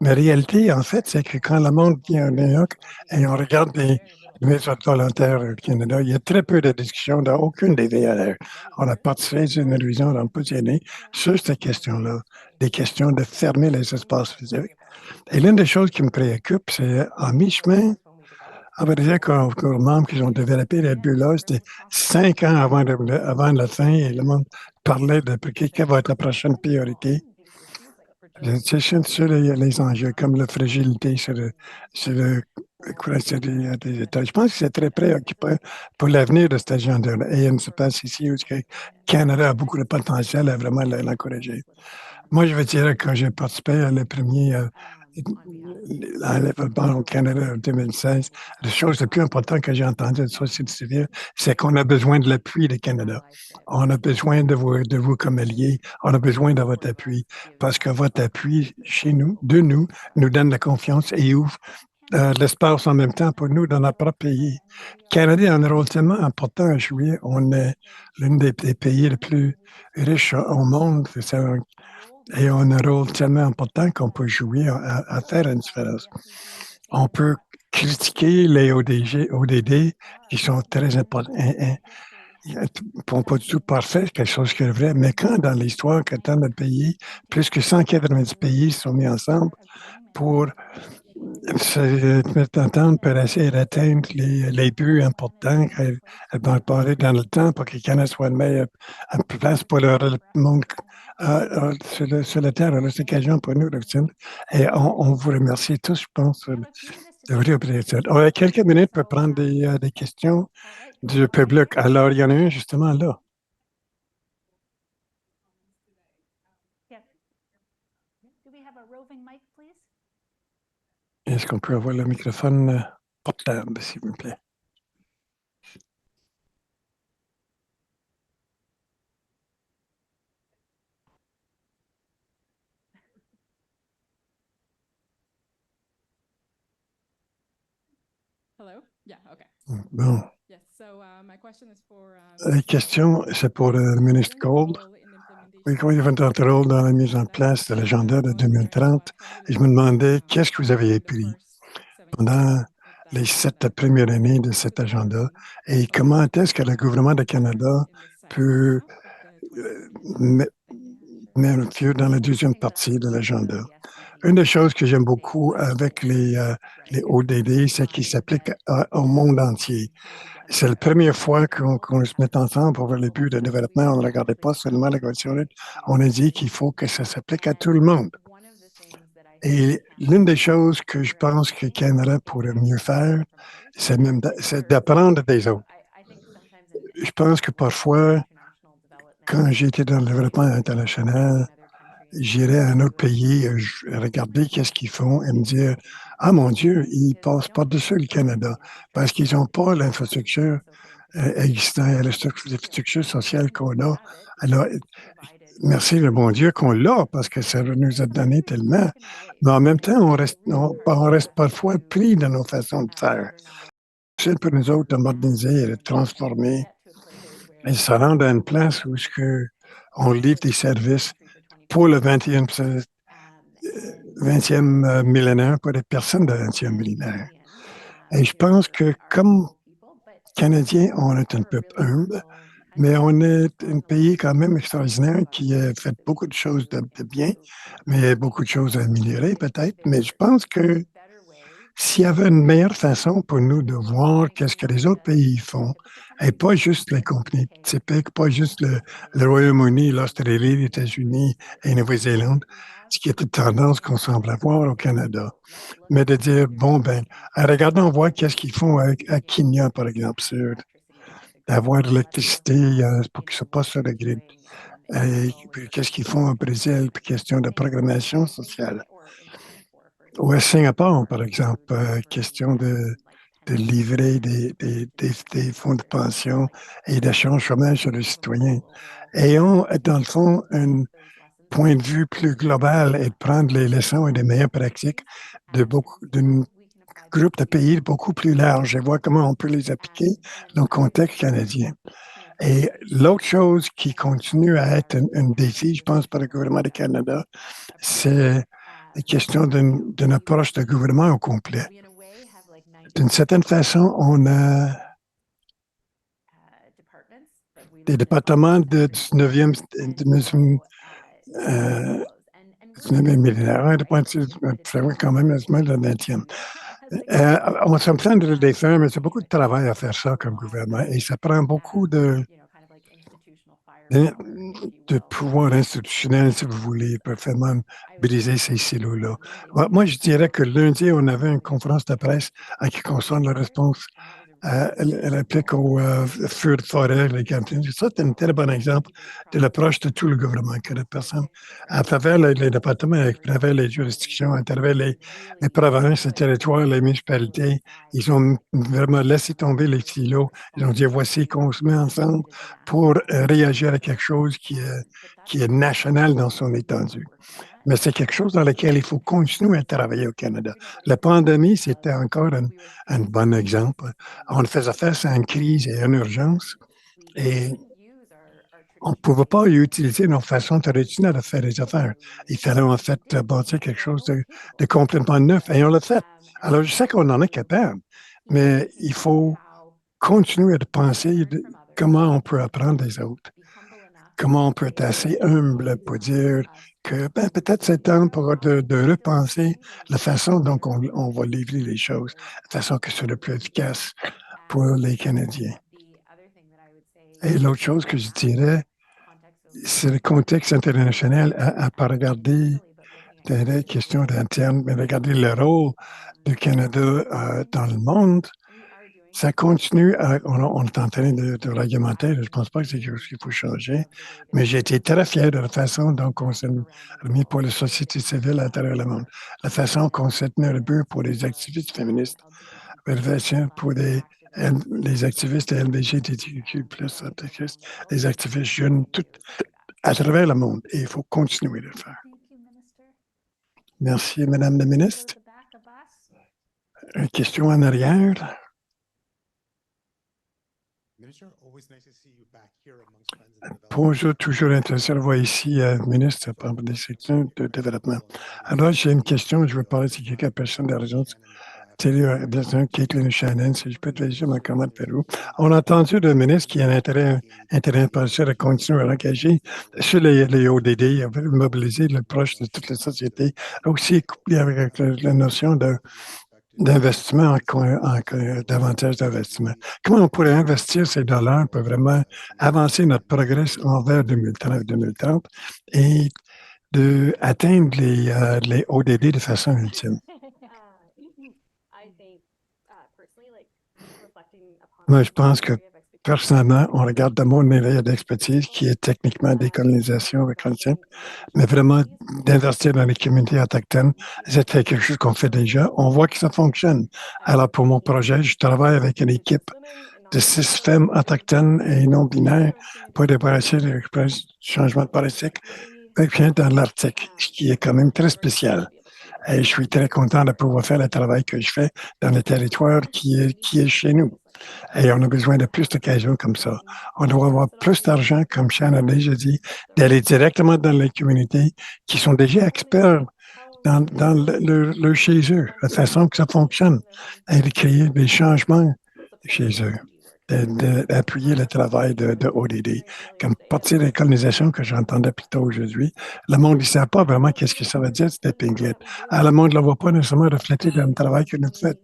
Mais la réalité, en fait, c'est que quand le monde vient à New York et on regarde les méthodes volontaires au Canada, il y a très peu de discussions dans aucune des VLR. On a participé à une révision dans plusieurs années sur ces questions-là, des questions de fermer les espaces physiques. Et l'une des choses qui me préoccupe, c'est en mi-chemin, on va dire qu'aux membres qui ont développé les bulles, c'était 5 ans avant la fin et le monde parlait de quelle va être la prochaine priorité. C'est sur les enjeux comme la fragilité sur le courage des États. Je pense que c'est très préoccupant pour l'avenir de cet agenda-là. Et il ne se passe ici où le Canada a beaucoup de potentiel à vraiment l'encourager. Moi, je veux dire, quand j'ai participé à le premier au Canada en 2016, la chose la plus importante que j'ai entendue de la société civile, c'est qu'on a besoin de l'appui du Canada. On a besoin de vous comme alliés. On a besoin de votre appui parce que votre appui chez nous, nous donne la confiance et ouvre l'espace en même temps pour nous dans notre propre pays. Le Canada a un rôle tellement important à jouer. On est l'un des pays les plus riches au monde. Et on a un rôle tellement important qu'on peut jouer à faire une différence. On peut critiquer les ODD qui sont très importants. Ils ne sont pas du tout parfaits, quelque chose qui est vrai, mais quand dans l'histoire, que tant de pays, plus que 190 pays sont mis ensemble pour se mettre entendre pour essayer d'atteindre les buts importants dont parler dans le temps pour que le Canada soit une meilleure place pour le monde sur la Terre. C'est l'occasion pour nous, et on vous remercie tous, je pense, de votre opportunité. On a quelques minutes pour prendre des questions du public. Alors, il y en a un justement là. Est-ce qu'on peut avoir le microphone portable, s'il vous plaît? Bon. La question, c'est pour le ministre Gold. Oui, comment il va votre rôle dans la mise en place de l'agenda de 2030? Et je me demandais, qu'est-ce que vous avez appris pendant les 7 premières années de cet agenda et comment est-ce que le gouvernement du Canada peut mettre un pied dans la deuxième partie de l'agenda? Une des choses que j'aime beaucoup avec les ODD, c'est qu'ils s'appliquent au monde entier. C'est la première fois qu'on se met ensemble pour voir les buts de développement. On ne regardait pas seulement la Convention. On a dit qu'il faut que ça s'applique à tout le monde. Et l'une des choses que je pense que le Canada pourrait mieux faire, c'est d'apprendre des autres. Je pense que parfois, quand j'étais dans le développement international, j'irais à un autre pays, regarder qu'est-ce qu'ils font et me dire, ah mon Dieu, ils passent par-dessus le Canada parce qu'ils n'ont pas l'infrastructure existante, l'infrastructure sociale qu'on a. Alors, merci le bon Dieu qu'on l'a parce que ça nous a donné tellement. Mais en même temps, on reste parfois pris dans nos façons de faire. C'est pour nous autres de moderniser et de transformer et se rendre à une place où on livre des services pour le 20e millénaire, pour les personnes du 20e millénaire. Et je pense que comme Canadiens, on est un peuple humble, Mais on est un pays quand même extraordinaire qui a fait beaucoup de choses de bien, mais beaucoup de choses à améliorer peut-être. Mais je pense que s'il y avait une meilleure façon pour nous de voir qu'est-ce que les autres pays font, et pas juste les compagnies typiques, pas juste le Royaume-Uni, l'Australie, les États-Unis et la Nouvelle-Zélande, ce qui est une tendance qu'on semble avoir au Canada. Mais de dire, bon, ben, regardons voir qu'est-ce qu'ils font à Kenya, par exemple, sur d'avoir de l'électricité pour que ça passe sur le grid. Et puis, qu'est-ce qu'ils font au Brésil, puis question de programmation sociale. Ou à Singapour, par exemple, question de livrer des fonds de pension et d'assurance chômage sur les citoyens. Ayons, dans le fond, un point de vue plus global et de prendre les leçons et les meilleures pratiques d'un groupe de pays beaucoup plus large et voir comment on peut les appliquer dans le contexte canadien. Et l'autre chose qui continue à être un défi, je pense, pour le gouvernement du Canada, c'est la question d'une approche de gouvernement au complet. D'une certaine façon, on a des départements du 19e, millénaire, quand même le 20e. On se plaint de les faire, mais c'est beaucoup de travail à faire ça comme gouvernement et ça prend beaucoup de pouvoir institutionnel, si vous voulez, pour vraiment briser ces silos-là. Moi, je dirais que lundi, on avait une conférence de presse en ce qui concerne la réponse elle applique au feu de forêt, les cantines. Ça, c'est un très bon exemple de l'approche de tout le gouvernement, que la personne, à travers les départements, à travers les juridictions, à travers les provinces, les territoires, les municipalités, ils ont vraiment laissé tomber les silos. Ils ont dit, voici qu'on se met ensemble pour réagir à quelque chose qui est national dans son étendue. Mais c'est quelque chose dans lequel il faut continuer à travailler au Canada. La pandémie, c'était encore un bon exemple. On faisait face à une crise et à une urgence et on ne pouvait pas utiliser nos façons traditionnelles de faire les affaires. Il fallait en fait bâtir quelque chose de complètement neuf et on l'a fait. Alors, je sais qu'on en est capable, mais il faut continuer à penser comment on peut apprendre des autres. Comment on peut être assez humble pour dire que peut-être c'est temps pour de repenser la façon dont on va livrer les choses, la façon que c'est le plus efficace pour les Canadiens. Et l'autre chose que je dirais, c'est le contexte international à ne pas regarder les questions internes, mais regarder le rôle du Canada dans le monde. Ça continue, on est en train de réglementer, je ne pense pas que c'est quelque chose qu'il faut changer, mais j'ai été très fier de la façon dont on s'est remis pour la société civile à travers le monde, la façon qu'on s'est tenu le but pour les activistes féministes, pour les activistes LGBTQ+, les activistes jeunes, tout à travers le monde, et il faut continuer de le faire. Merci, Madame la ministre. Une question en arrière. Bonjour, toujours intéressé de voir ici, ministre des secteurs de développement. Alors, j'ai une question, je veux parler si quelqu'un personne de la région. Caitlin Shannon, si je peux te laisser ma commande Pérou. On a entendu le ministre qui a un intérêt partiel à continuer à engager sur les ODD, à mobiliser le proche de toute la société, aussi couplé avec la notion d'investissement, davantage d'investissement. Comment on pourrait investir ces dollars pour vraiment avancer notre progrès envers 2030 et d'atteindre les ODD de façon ultime? Moi, je pense que personnellement, on regarde de mon niveau d'expertise qui est techniquement décolonisation avec concept, mais vraiment d'investir dans les communautés autochtones, c'est quelque chose qu'on fait déjà. On voit que ça fonctionne. Alors, pour mon projet, je travaille avec une équipe de 6 femmes autochtones et non binaires pour débarrasser du changement de politique dans l'Arctique, ce qui est quand même très spécial. Et je suis très content de pouvoir faire le travail que je fais dans le territoire qui est chez nous. Et on a besoin de plus d'occasions comme ça. On doit avoir plus d'argent, comme Shannon a déjà dit, d'aller directement dans les communautés qui sont déjà experts dans le chez eux, la façon que ça fonctionne, et de créer des changements chez eux. d'appuyer le travail de ODD, comme partie de la colonisation que j'entendais plus tôt aujourd'hui. Le monde ne sait pas vraiment qu'est-ce que ça veut dire, stepping it. Alors, le monde ne le voit pas nécessairement reflété dans le travail que nous faisons.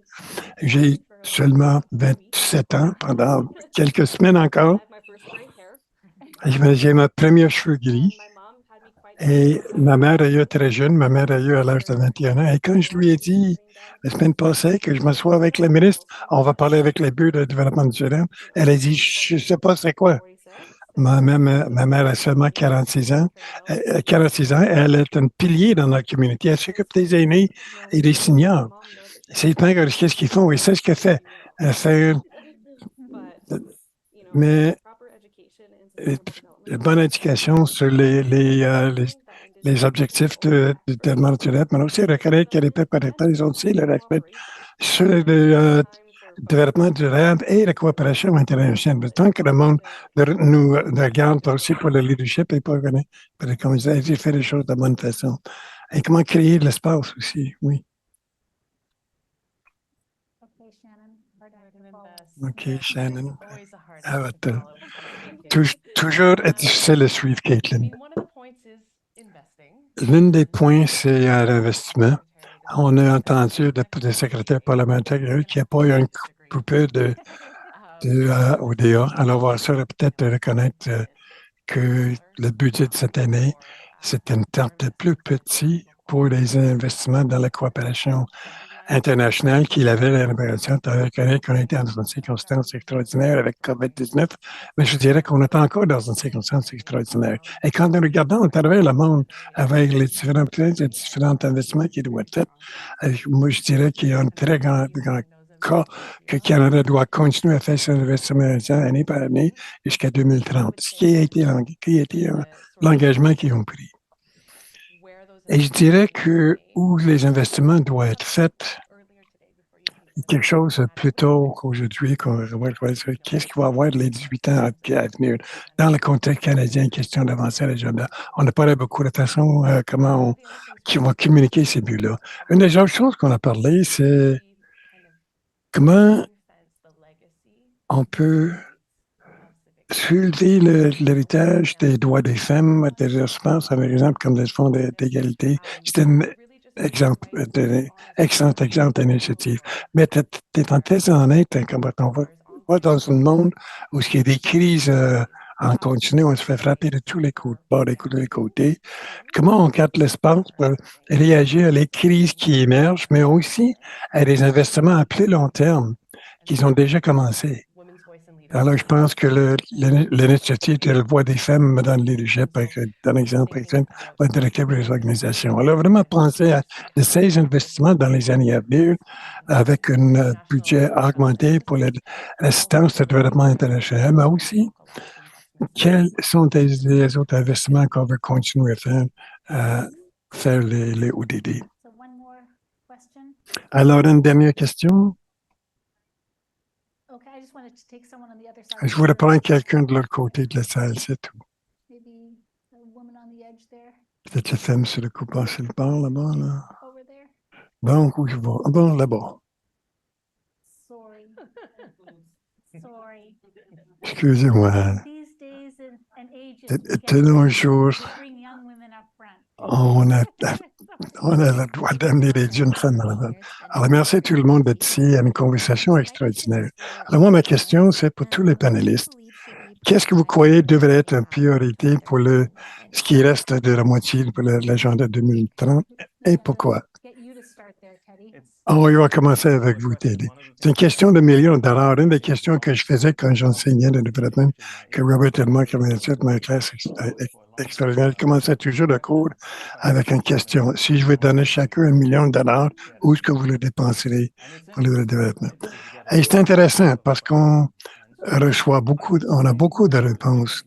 J'ai seulement 27 ans, pendant quelques semaines encore. J'ai ma première cheveux gris. Et ma mère a eu très jeune, ma mère a eu à l'âge de 21 ans. Et quand je lui ai dit la semaine passée que je m'assois avec la ministre, on va parler avec les buts de développement durable, elle a dit, je ne sais pas c'est quoi. Ma mère a seulement 46 ans. 46 ans, elle est un pilier dans notre communauté. Elle s'occupe des aînés et des seniors. C'est pas qu'est-ce qu'ils font et c'est ce qu'elle fait. Elle fait mais bonne éducation sur les objectifs de développement naturel, mais aussi reconnaître que les peuples autochtones, ils ont aussi le respect sur le développement durable et la coopération internationale. Tant que le monde nous regarde aussi pour le leadership et pour comme je disais, faire les choses de bonne façon. Et comment créer de l'espace aussi, oui. OK, Shannon. Toujours est difficile de suivre, Caitlin. L'un des points, c'est l'investissement. On a entendu des secrétaires parlementaires qu'il n'y a pas eu un coupé de ODA. Alors, on va peut-être reconnaître que le budget de cette année, c'est une tarte plus petite pour les investissements dans la coopération internationale qu'il avait l'impression de reconnaître qu'on était dans une circonstance extraordinaire avec COVID-19, mais je dirais qu'on est encore dans une circonstance extraordinaire. Et quand nous regardons à travers le monde avec les différents investissements qui doivent être faits, moi je dirais qu'il y a un très grand cas que Canada doit continuer à faire ses investissements année par année jusqu'à 2030, ce qui a été l'engagement qu'ils ont pris. Et je dirais que où les investissements doivent être faits, quelque chose plus tôt qu'aujourd'hui, qu'est-ce qu'il va y avoir les 18 ans à venir dans le contexte canadien, question d'avancer à l'agenda. On a parlé beaucoup de façon comment on va communiquer ces buts-là. Une des autres choses qu'on a parlé, c'est comment on peut soulever l'héritage des droits des femmes, je pense à un exemple comme le Fonds d'égalité. C'est un excellent exemple d'initiative. Mais tu es en très honnête, hein, quand on va dans un monde où il y a des crises en continu, on se fait frapper de tous les côtés. Comment on garde l'espace pour réagir à les crises qui émergent, mais aussi à des investissements à plus long terme qui ont déjà commencé. Alors, je pense que l'initiative de la voix des femmes dans le leadership, dans l'exemple, par exemple, va être directeur des organisations. Alors, vraiment penser à ces investissements dans les années à venir avec un budget augmenté pour l'assistance au développement international, mais aussi quels sont les autres investissements qu'on veut continuer à faire les ODD. Alors, une dernière question. Je voudrais prendre quelqu'un de l'autre côté de la salle, c'est tout. Peut-être la femme sur le coup, passer le bord là-bas. Là. Bon, où je vais? Bon, là-bas. Excusez-moi. De nos jours, on a le droit d'amener les jeunes femmes à l'avant. Alors, merci à tout le monde d'être ici à une conversation extraordinaire. Alors, moi, ma question, c'est pour tous les panélistes. Qu'est-ce que vous croyez devrait être une priorité pour ce qui reste de la moitié pour l'agenda 2030 et pourquoi? On va commencer avec vous, Teddy. C'est une question de millions de dollars. Une des questions que je faisais quand j'enseignais le développement, que Robert et moi, comme ma classe extraordinaire, je commençais toujours le cours avec une question. Si je vais donner chacun $1 million, où est-ce que vous le dépenserez pour le développement? Et c'est intéressant parce qu'on a beaucoup de réponses.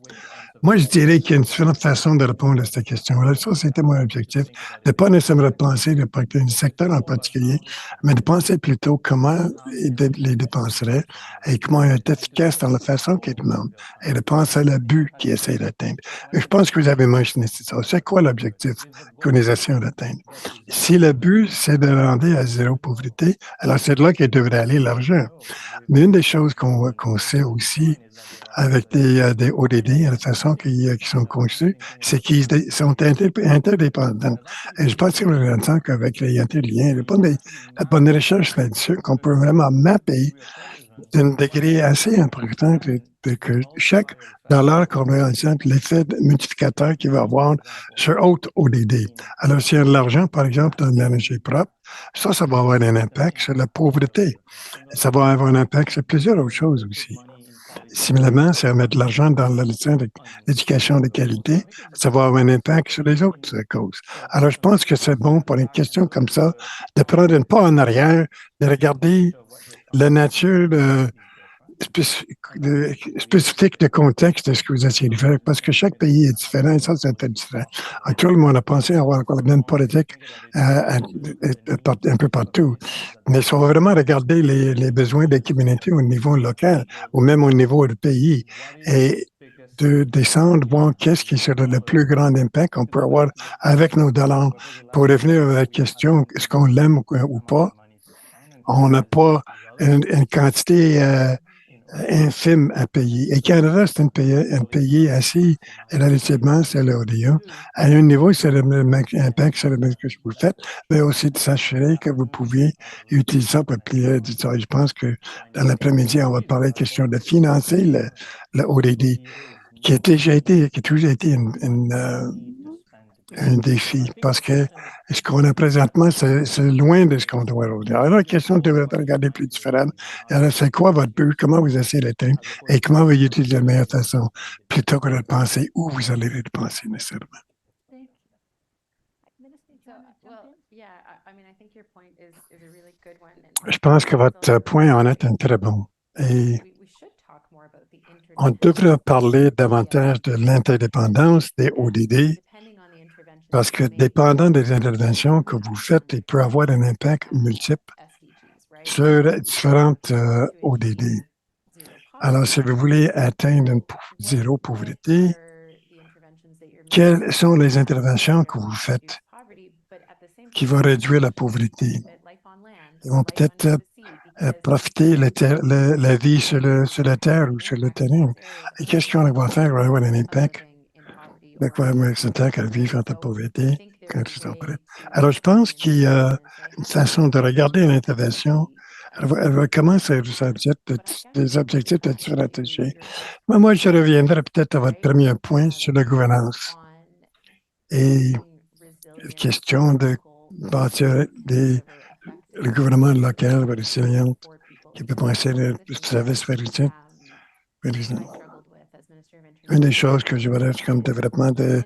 Moi, je dirais qu'il y a une différente façon de répondre à cette question-là. Ça, c'était mon objectif, de ne pas nécessairement penser de un secteur en particulier, mais de penser plutôt comment ils les dépenserait et comment ils est efficace dans la façon qu'ils demandent et de penser à le but qu'ils essaient d'atteindre. Et je pense que vous avez mentionné ça. C'est quoi l'objectif qu'on essaie d'atteindre? Si le but, c'est de rendre à zéro pauvreté, alors c'est de là qu'il devrait aller l'argent. Mais une des choses qu'on sait aussi avec des ODD, la façon qu'ils sont conçus, c'est qu'ils sont interdépendants. Et je pense que vous entendez qu'avec les interliens, il y a pas de bonne recherche là-dessus, qu'on peut vraiment mapper d'un degré assez important que chaque dollar qu'on met ensemble, l'effet multiplicateur qu'il va avoir sur autre ODD. Alors, s'il y a de l'argent, par exemple, dans l'énergie propre, ça va avoir un impact sur la pauvreté. Ça va avoir un impact sur plusieurs autres choses aussi. Similarement, c'est à mettre de l'argent dans l'éducation de qualité, ça va avoir un impact sur les autres causes. Alors, je pense que c'est bon pour une question comme ça de prendre un pas en arrière, de regarder la nature spécifique de contexte de ce que vous essayez de faire, parce que chaque pays est différent et ça, c'est très différent. Tout le monde a pensé avoir la même politique un peu partout, mais il faut vraiment regarder les besoins des communautés au niveau local ou même au niveau du pays et de descendre, voir qu'est-ce qui serait le plus grand impact qu'on peut avoir avec nos dollars pour revenir à la question, est-ce qu'on l'aime ou pas? On n'a pas une quantité infime à payer. Et Canada, c'est un pays assez relativement, c'est l'ODA. À un niveau, c'est le même impact sur le même que vous faites, mais aussi de s'assurer que vous pouviez utiliser ça pour plier du temps. Je pense que dans l'après-midi, on va parler question de financer le ODD, qui a toujours été un défi parce que ce qu'on a présentement, c'est loin de ce qu'on doit avoir. Alors, la question devrait être regardée plus différente. Alors, c'est quoi votre but? Comment vous essayez d'atteindre? Et comment vous l'utilisez de la meilleure façon? Plutôt que de penser où vous allez le dépenser nécessairement. Je pense que votre point en est un très bon. Et on devrait parler davantage de l'interdépendance des ODD parce que dépendant des interventions que vous faites, il peut avoir un impact multiple sur différentes ODD. Alors, si vous voulez atteindre une zéro pauvreté, quelles sont les interventions que vous faites qui vont réduire la pauvreté? Ils vont peut-être profiter la vie sur la terre ou sur le terrain. Et qu'est-ce qu'on va faire pour avoir un impact? De quoi qu'à vivre en ta pauvreté quand ils sont prêts. Alors, je pense qu'il y a une façon de regarder l'intervention. Elle va commencer des objectifs de stratégie. Mais moi, je reviendrai peut-être à votre premier point sur la gouvernance et la question de bâtir le gouvernement local résilient qui peut penser le service véridique. Une des choses que je voudrais comme développement de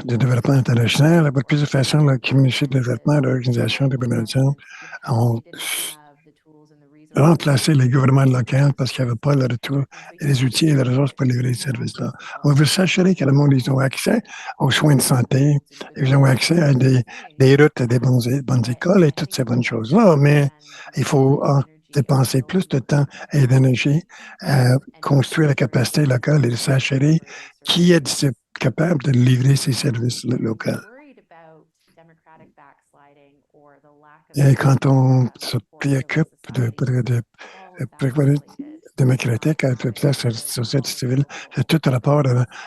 développement international, avec plus de façon, la communauté de développement, l'organisation de développement ont remplacé les gouvernements locaux parce qu'il n'y avait pas le retour et les outils et les ressources pour livrer ces services-là. On veut s'assurer que le monde ils ont accès aux soins de santé, ils ont accès à des routes, à des bonnes écoles et toutes ces bonnes choses-là, mais il faut dépenser plus de temps et d'énergie à construire la capacité locale et de s'assurer qui est capable de livrer ces services locaux. Et quand on se préoccupe de démocratique avec la société civile, c'est tout rapport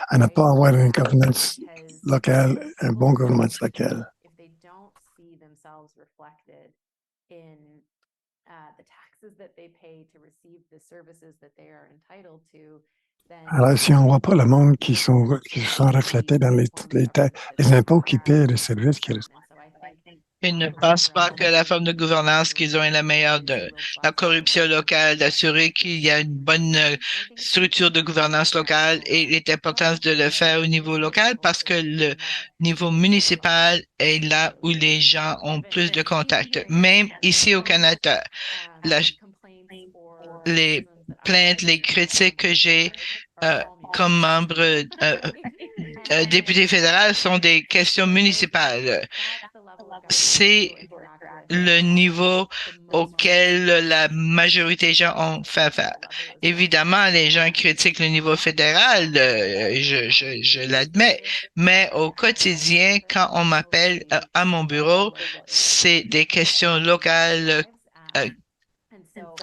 à ne pas avoir une gouvernance locale, un bon gouvernance local. Alors, si on ne voit pas le monde qui sont reflétés dans les impôts qu'ils paient et les services qu'ils reçoivent. Ils ne pensent pas que la forme de gouvernance qu'ils ont est la meilleure de la corruption locale, d'assurer qu'il y a une bonne structure de gouvernance locale et l'importance de le faire au niveau local parce que le niveau municipal est là où les gens ont plus de contacts. Même ici au Canada, les plaintes, les critiques que j'ai comme membre député fédéral sont des questions municipales. C'est le niveau auquel la majorité des gens ont fait affaire. Évidemment, les gens critiquent le niveau fédéral, je l'admets, mais au quotidien, quand on m'appelle à mon bureau, c'est des questions locales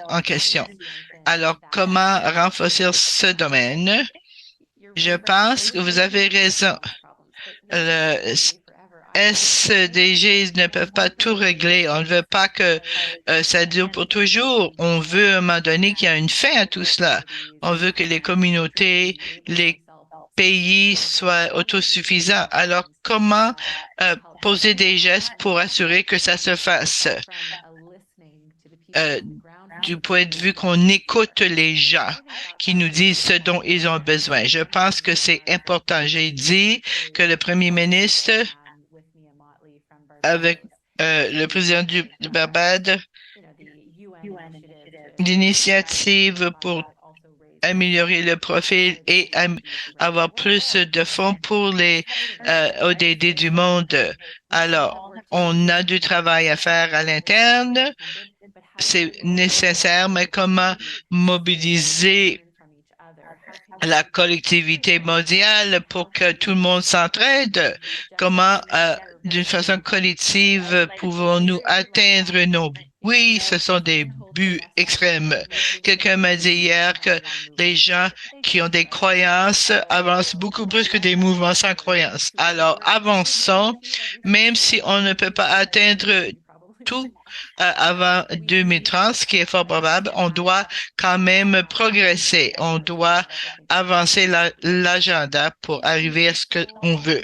en question. Alors, comment renforcer ce domaine? Je pense que vous avez raison. Le SDG ne peuvent pas tout régler. On ne veut pas que ça dure pour toujours. On veut à un moment donné qu'il y ait une fin à tout cela. On veut que les communautés, les pays soient autosuffisants. Alors, comment poser des gestes pour assurer que ça se fasse? Du point de vue qu'on écoute les gens qui nous disent ce dont ils ont besoin. Je pense que c'est important. J'ai dit que le premier ministre, avec le président du Barbade, l'initiative pour améliorer le profil et avoir plus de fonds pour les ODD du monde. Alors, on a du travail à faire à l'interne. C'est nécessaire, mais comment mobiliser la collectivité mondiale pour que tout le monde s'entraide? Comment, d'une façon collective, pouvons-nous atteindre nos buts? Oui, ce sont des buts extrêmes. Quelqu'un m'a dit hier que les gens qui ont des croyances avancent beaucoup plus que des mouvements sans croyances. Alors, avançons, même si on ne peut pas atteindre tout avant 2030, ce qui est fort probable, on doit quand même progresser. On doit avancer l'agenda pour arriver à ce qu'on veut.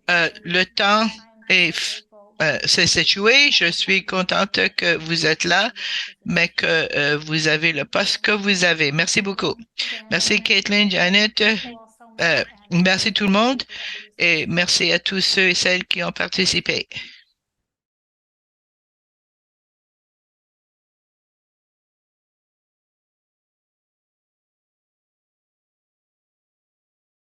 Le temps s'est échoué. Je suis contente que vous êtes là, mais que vous avez le poste que vous avez. Merci beaucoup. Merci Caitlin, Janet. Merci tout le monde et merci à tous ceux et celles qui ont participé.